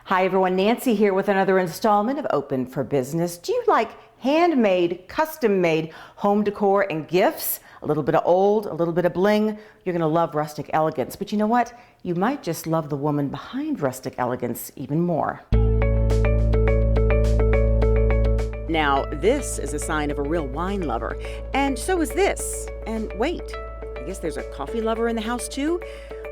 Hi everyone, Nancy here with another installment of Open for Business. Do you like handmade, custom-made home decor and gifts? A little bit of old, a little bit of bling. You're going to love Rustic Elegance. But you know what? You might just love the woman behind Rustic Elegance even more. Now, this is a sign of a real wine lover. And so is this. And wait, I guess there's a coffee lover in the house too?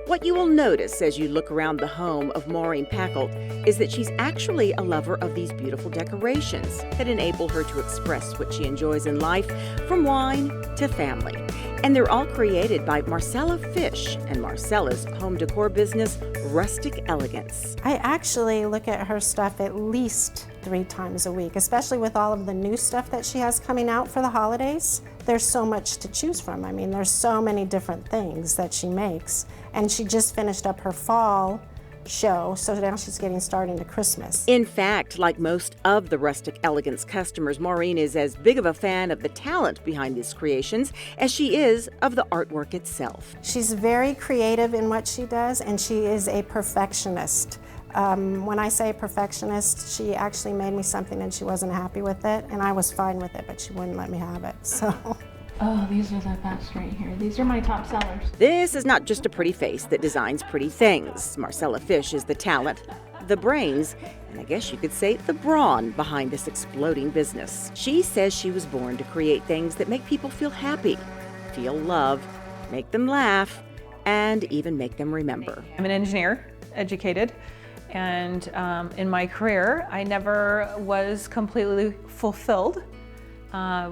What you will notice as you look around the home of Maureen Packel is that she's actually a lover of these beautiful decorations that enable her to express what she enjoys in life, from wine to family. And they're all created by Marcella Fish and Marcella's home decor business, Rustic Elegance. I actually look at her stuff at least 3 times a week, especially with all of the new stuff that she has coming out for the holidays. There's so much to choose from. I mean, there's so many different things that she makes. And she just finished up her fall show, so now she's getting started into Christmas. In fact, like most of the Rustic Elegance customers, Maureen is as big of a fan of the talent behind these creations as she is of the artwork itself. She's very creative in what she does, and she is a perfectionist. When I say perfectionist, she actually made me something and she wasn't happy with it, and I was fine with it, but she wouldn't let me have it, so. Oh, these are the best right here. These are my top sellers. This is not just a pretty face that designs pretty things. Marcella Fish is the talent, the brains, and I guess you could say the brawn behind this exploding business. She says she was born to create things that make people feel happy, feel love, make them laugh, and even make them remember. I'm an engineer, educated, and in my career, I never was completely fulfilled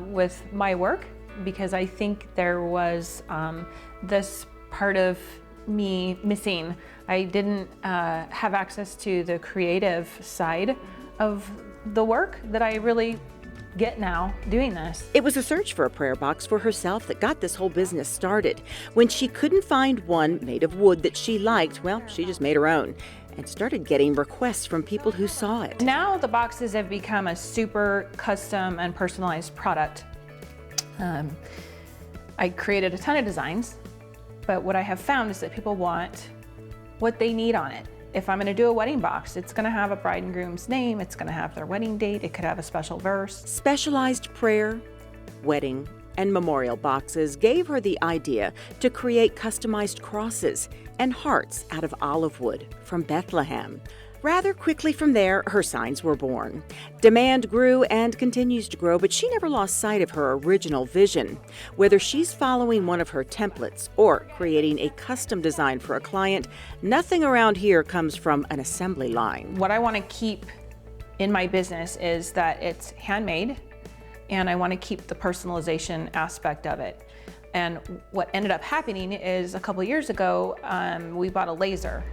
with my work, because I think there was this part of me missing. I didn't have access to the creative side of the work that I really get now doing this. It was a search for a prayer box for herself that got this whole business started. When she couldn't find one made of wood that she liked, well, she just made her own and started getting requests from people who saw it. Now the boxes have become a super custom and personalized product. I created a ton of designs, but what I have found is that people want what they need on it. If I'm gonna do a wedding box, it's gonna have a bride and groom's name, it's gonna have their wedding date, it could have a special verse. Specialized prayer, wedding, and memorial boxes gave her the idea to create customized crosses and hearts out of olive wood from Bethlehem. Rather quickly from there, her signs were born. Demand grew and continues to grow, but she never lost sight of her original vision. Whether she's following one of her templates or creating a custom design for a client, nothing around here comes from an assembly line. What I want to keep in my business is that it's handmade, and I want to keep the personalization aspect of it. And what ended up happening is a couple years ago, we bought a laser.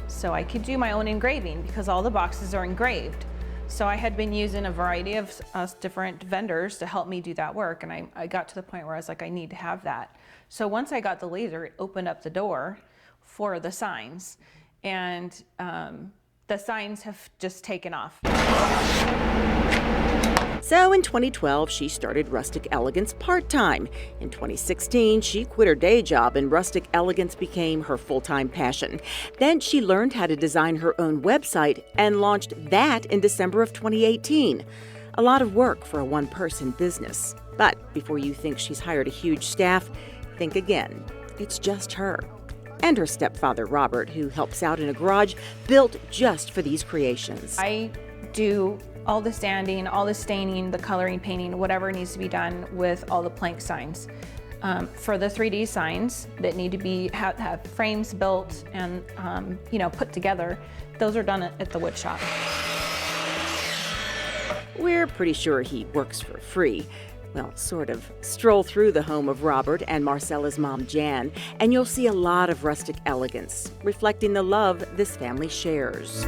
So I could do my own engraving because all the boxes are engraved. So I had been using a variety of different vendors to help me do that work, and I got to the point where I was like, I need to have that. So once I got the laser, it opened up the door for the signs, and the signs have just taken off. So in 2012, she started Rustic Elegance part-time. In 2016, she quit her day job and Rustic Elegance became her full-time passion. Then she learned how to design her own website and launched that in December of 2018. A lot of work for a one-person business. But before you think she's hired a huge staff, think again. It's just her. And her stepfather, Robert, who helps out in a garage built just for these creations. I do all the sanding, all the staining, the coloring, painting, whatever needs to be done with all the plank signs. For the 3D signs that need to be have frames built and put together, those are done at the wood shop. We're pretty sure he works for free. Well, sort of. Stroll through the home of Robert and Marcella's mom, Jan, and you'll see a lot of Rustic Elegance, reflecting the love this family shares.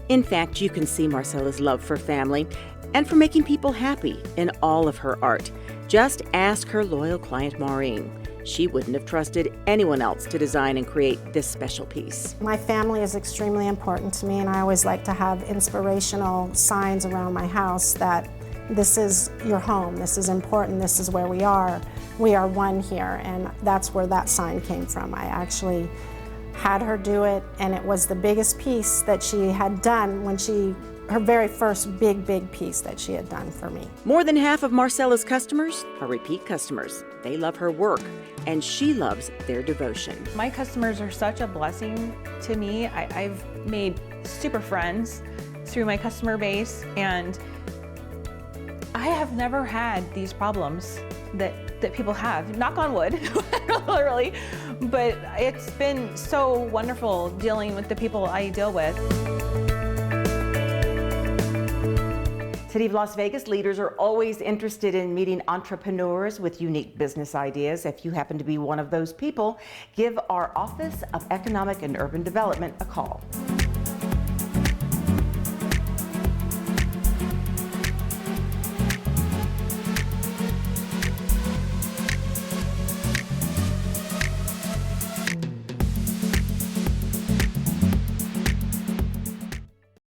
In fact, you can see Marcella's love for family and for making people happy in all of her art. Just ask her loyal client, Maureen. She wouldn't have trusted anyone else to design and create this special piece. My family is extremely important to me, and I always like to have inspirational signs around my house that this is your home, this is important, this is where we are one here. And that's where that sign came from. I actually had her do it, and it was the biggest piece that she had done her very first big piece that she had done for me. More than half of Marcella's customers are repeat customers. They love her work, and she loves their devotion. My customers are such a blessing to me. I've made super friends through my customer base, and I have never had these problems that people have. Knock on wood, literally. But it's been so wonderful dealing with the people I deal with. City of Las Vegas leaders are always interested in meeting entrepreneurs with unique business ideas. If you happen to be one of those people, give our Office of Economic and Urban Development a call.